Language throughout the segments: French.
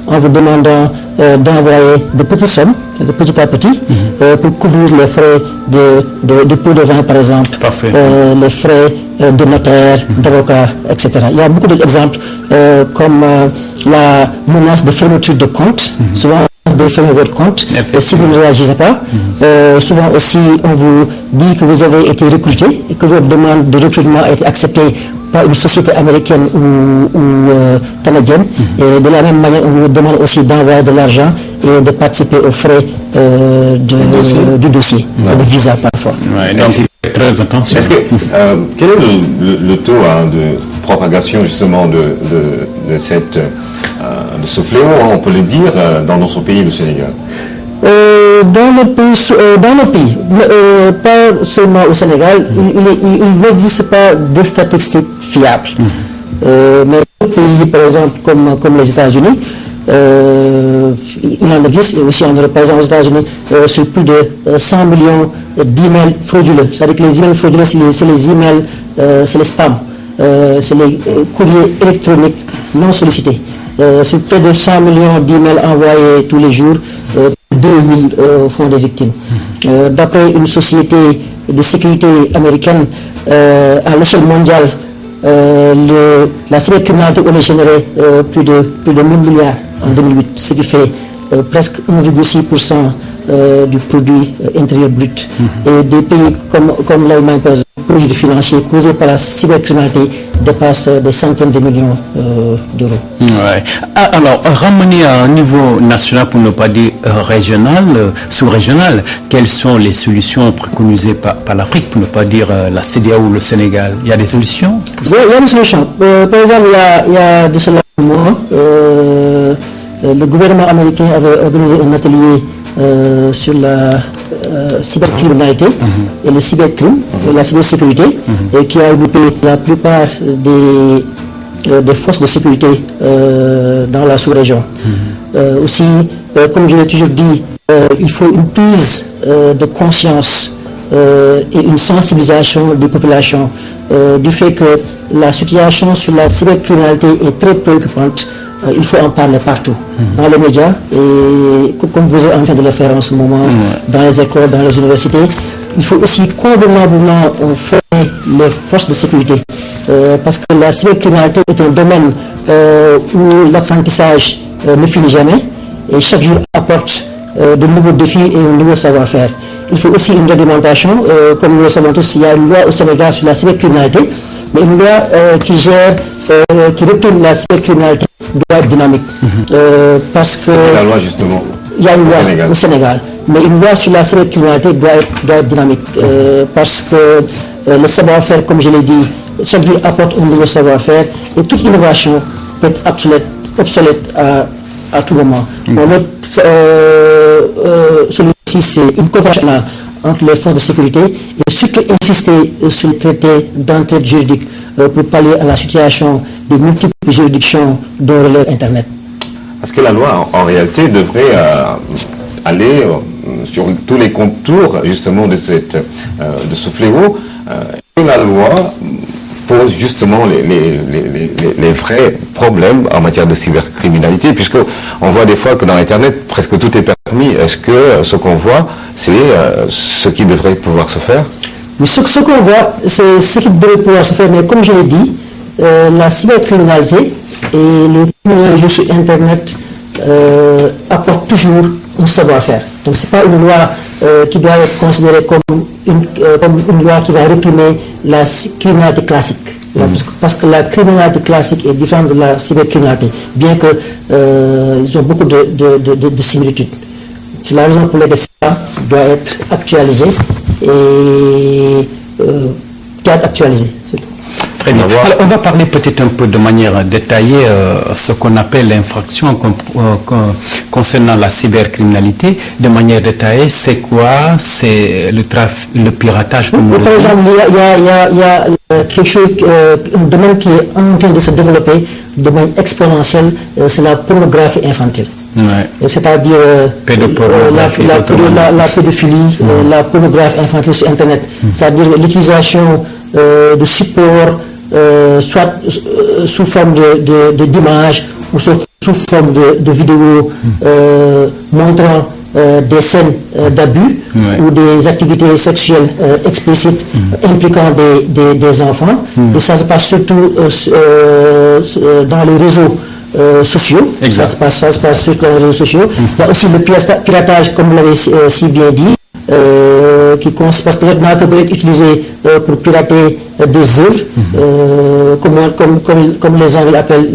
en vous demandant d'envoyer de petites sommes, de petit à petit, pour couvrir les frais de pot de vin, par exemple, les frais de notaire, d'avocat, etc. Il y a beaucoup d'exemples comme la menace de fermeture de compte, souvent de fermer votre compte, si vous ne réagissez pas. Souvent aussi, on vous dit que vous avez été recruté et que votre demande de recrutement a été acceptée par une société américaine ou canadienne. Et de la même manière, on vous demande aussi d'envoyer de l'argent et de participer aux frais du dossier, de visa parfois. Donc, il faut être très attention. Quel est le taux de propagation justement de ce fléau, on peut le dire, dans notre pays, le Sénégal? Dans le pays, pas seulement au Sénégal, il n'existe pas de statistiques fiables. Mais dans les pays, par exemple, comme les États-Unis, il en existe aussi en Europe. Par exemple, aux États-Unis, sur plus de 100 millions d'emails frauduleux. C'est-à-dire que les emails frauduleux, c'est les emails, c'est les spams, c'est les courriers électroniques non sollicités. Sur près de 100 millions d'emails envoyés tous les jours, 2000 font des victimes. D'après une société de sécurité américaine, à l'échelle mondiale, la cybercriminalité aurait généré plus de 1000 milliards en 2008, ce qui fait presque 1,6% du produit intérieur brut. Et des pays comme l'Allemagne, par exemple, le produit financier causé par la cybercriminalité dépasse des centaines de millions d'euros. Ouais. Alors, ramener à un niveau national, pour ne pas dire régional, sous-régional, quelles sont les solutions préconisées par l'Afrique, pour ne pas dire la CEDEAO ou le Sénégal? Il y a des solutions? Oui, il y a des solutions. Par exemple, il y a de cela un mois, le gouvernement américain avait organisé un atelier sur la cybercriminalité et le cybercrime, la cybersécurité, et qui a regroupé la plupart des forces de sécurité dans la sous-région. Aussi, comme je l'ai toujours dit, il faut une prise de conscience et une sensibilisation des populations du fait que la situation sur la cybercriminalité est très préoccupante. Il faut en parler partout, dans les médias, et comme vous êtes en train de le faire en ce moment, dans les écoles, dans les universités. Il faut aussi convenablement former les forces de sécurité, parce que la cybercriminalité est un domaine où l'apprentissage ne finit jamais, et chaque jour apporte de nouveaux défis et un nouveau savoir-faire. Il faut aussi une réglementation, comme nous le savons tous, il y a une loi au Sénégal sur la cybercriminalité, mais une loi qui réprime la cybercriminalité doit être dynamique. Parce que la loi justement. Il y a une loi au Sénégal, mais une loi sur la cybercriminalité doit être dynamique. Parce que le savoir-faire, comme je l'ai dit, chaque jour apporte un nouveau savoir-faire, et toute innovation peut être obsolète à tout moment. Notre solution, c'est une coopération entre les forces de sécurité et surtout insister sur le traité d'entraide juridique pour pallier à la situation des multiples juridictions dont relève Internet. Parce que la loi, en réalité, devrait aller sur tous les contours justement de ce fléau. Et la loi pose justement les vrais problèmes en matière de cybercriminalité, puisqu'on voit des fois que dans Internet, presque tout est permis. Est-ce que ce qu'on voit, c'est ce qui devrait pouvoir se faire? Mais ce qu'on voit, c'est ce qui devrait pouvoir se faire. Mais comme je l'ai dit, la cybercriminalité et les criminels sur Internet apportent toujours un savoir-faire. Donc ce n'est pas une loi qui doit être considérée comme une loi qui va réprimer la criminalité classique. Parce que la criminalité classique est différente de la cybercriminalité, bien qu'ils ont beaucoup de similitudes. C'est la raison pour laquelle ça doit être actualisé et c'est tout. Très bien. Alors, on va parler peut-être un peu de manière détaillée ce qu'on appelle l'infraction concernant la cybercriminalité. De manière détaillée, c'est quoi? C'est le piratage. Par exemple, il y a quelque chose, un domaine qui est en train de se développer de manière exponentielle, c'est la pornographie infantile. Ouais. C'est-à-dire la pédophilie, la pornographie infantile sur Internet. C'est-à-dire l'utilisation de supports, soit sous forme d'images ou sous sous forme de vidéos montrant des scènes d'abus ou des activités sexuelles explicites impliquant des enfants. Et ça se passe surtout dans les réseaux sociaux. Ça se passe surtout dans les réseaux sociaux. Il y a aussi le piratage, comme vous l'avez si bien dit, qui consiste, parce que l'ordinateur peut être utilisé pour pirater des œuvres, comme les Anglais appellent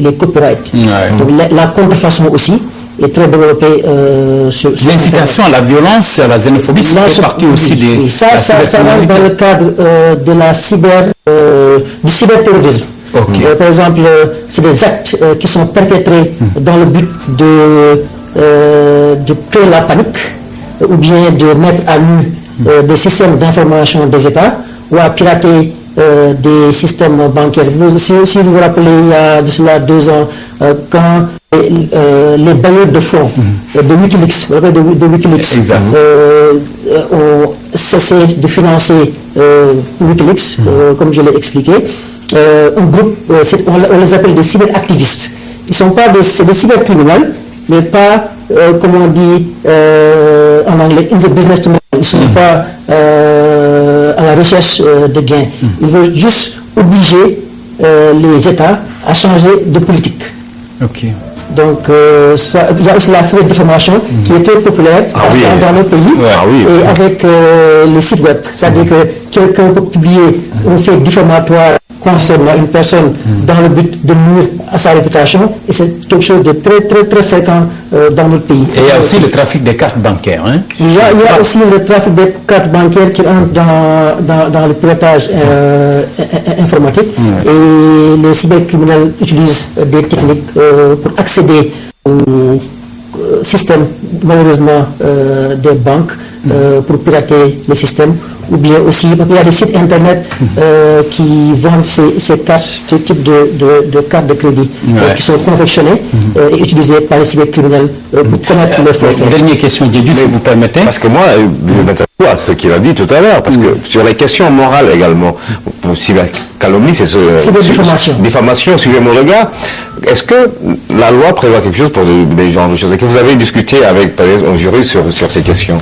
les copyrights. Donc la contrefaçon aussi est très développée sur l'incitation à la violence, à la xénophobie, ça fait partie aussi des... Ça rentre dans le cadre de la du cyberterrorisme. Par exemple, c'est des actes qui sont perpétrés dans le but de créer la panique ou bien de mettre à nu des systèmes d'information des États ou à pirater des systèmes bancaires. Si vous vous rappelez, il y a de cela 2 ans, quand les bailleurs de fonds de Wikileaks, ont cessé de financer Wikileaks, comme je l'ai expliqué, un groupe, on les appelle des cyberactivistes. Ils ne sont pas des cybercriminels, mais pas, comme on dit en anglais, in the business to make. Ils ne sont pas à la recherche de gains. Ils veulent juste obliger les États à changer de politique. Donc, il y a aussi la cyberdéformation qui est très populaire dans nos pays et avec les sites web. C'est-à-dire que quelqu'un peut publier un fait diffamatoire concernant une personne dans le but de nuire à sa réputation, et c'est quelque chose de très très très fréquent dans notre pays. Et il y a aussi le trafic des cartes bancaires. Il y a aussi le trafic des cartes bancaires qui entre dans le piratage informatique, et les cybercriminels utilisent des techniques pour accéder au système, malheureusement, des banques, pour pirater les systèmes. Ou bien aussi, il y a des sites internet qui vendent ces cartes, ce type de cartes de crédit qui sont confectionnées et utilisées par les cybercriminels pour commettre les faux faits. Dernière question, Diédiou, si vous permettez. Parce que moi, je m'intéresse à ce qu'il a dit tout à l'heure, parce que sur les questions morales également, pour cybercalomnie, c'est diffamation, suivez mon regard. Est-ce que la loi prévoit quelque chose pour des genres de choses? Est-ce que vous avez discuté avec, par exemple, un juriste sur ces questions?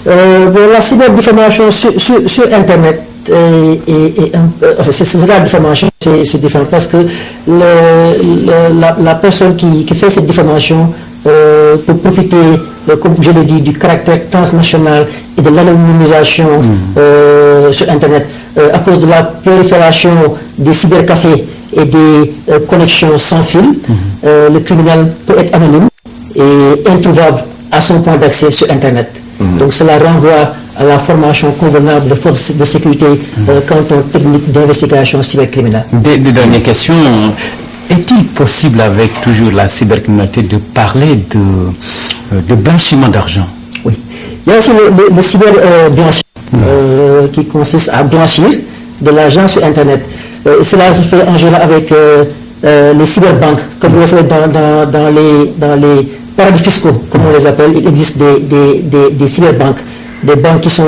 La cyberdéformation sur Internet, c'est la diffamation, c'est différent, parce que la personne qui fait cette diffamation peut profiter, comme je l'ai dit, du caractère transnational et de l'anonymisation sur Internet, à cause de la prolifération des cybercafés et des connexions sans fil. Le criminel peut être anonyme et introuvable à son point d'accès sur Internet. Donc cela renvoie à la formation convenable de forces de sécurité quant aux techniques d'investigation cybercriminelle. Des dernières questions. Est-il possible avec toujours la cybercriminalité de parler de blanchiment d'argent? Oui. Il y a aussi le cyberblanchiment qui consiste à blanchir de l'argent sur Internet. Cela se fait en général avec les cyberbanques. Comme vous le savez, dans les paradis fiscaux, comme on les appelle, il existe des cyberbanques, des banques qui sont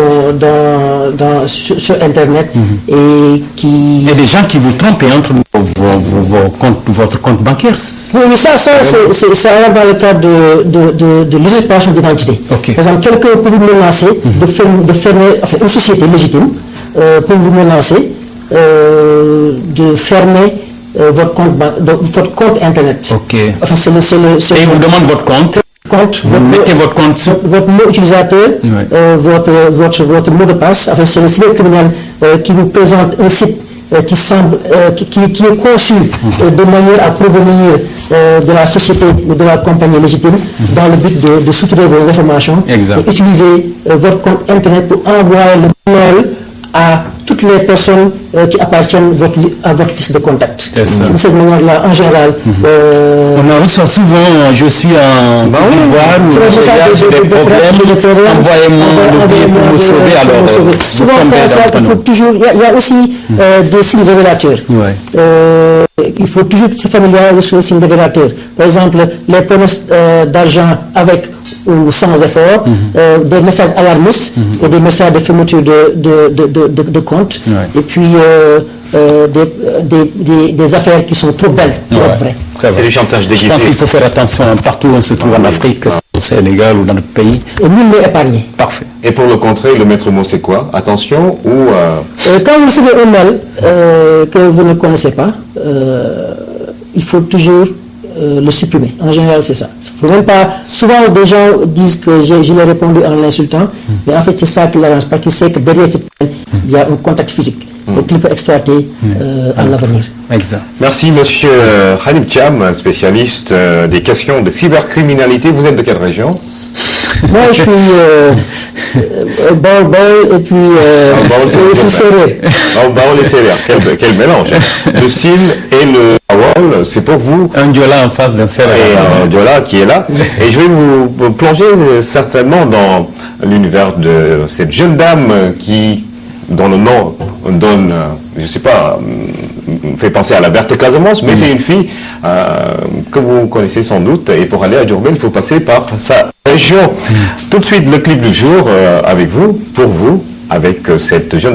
sur Internet et qui... Il y a des gens qui vous trompent et entrent votre compte bancaire. Oui, mais ça rentre dans le cadre de l'usurpation d'identité. Par exemple, quelqu'un peut vous menacer de fermer, enfin, une société légitime peut vous menacer de fermer votre compte Internet. Enfin, et il vous demande votre compte. Vous mettez votre compte sur... Votre mot utilisateur, votre mot de passe. Enfin, c'est le cybercriminel qui vous présente un site qui est conçu de manière à provenir de la société ou de la compagnie légitime dans le but de soutirer vos informations et utiliser votre compte Internet pour envoyer le mail à toutes les personnes qui appartiennent à votre liste de contacts. De cette manière-là, en général... on en reçoit souvent, je suis en Côte d'Ivoire, j'ai des problèmes, envoyez-moi le billet pour me sauver. Alors, souvent, il faut toujours... Il y a aussi des signes révélateurs. Il faut toujours se familiariser sur les signes révélateurs. Par exemple, les promesses d'argent avec ou sans effort, des messages alarmistes et des messages de fermeture de compte. Et puis, des affaires qui sont trop belles pour être vraies. C'est du chantage Je déguisé. pense qu'il faut faire attention partout où on se trouve en Afrique, que ce soit au Sénégal ou dans notre pays. Et nul n'est épargné. Parfait. Et pour le contrer, le maître mot, c'est quoi? Attention ou... Quand vous recevez un mail que vous ne connaissez pas, il faut toujours le supprimer. En général, c'est ça. Faut même pas... Souvent, des gens disent que je l'ai répondu en l'insultant, mais en fait, c'est ça qui l'arrange, parce qu'il sait que derrière cette mail, il y a un contact physique et qu'il peut exploiter à l'avenir. Exact. Merci, monsieur Khalib Thiam, spécialiste des questions de cybercriminalité. Vous êtes de quelle région? Moi, je suis Baol et puis Sérère. Baol et Sérère, quel mélange. Le Sine et le Baol, c'est pour vous. Un Diola en face d'un Sérère. Et un Diola qui est là. Et je vais vous plonger certainement dans l'univers de cette jeune dame dont le nom donne, je ne sais pas, fait penser à la Berthe Casamance, mais c'est une fille que vous connaissez sans doute. Et pour aller à Diourbel, il faut passer par sa région. Tout de suite, le clip du jour avec vous, pour vous, avec cette jeune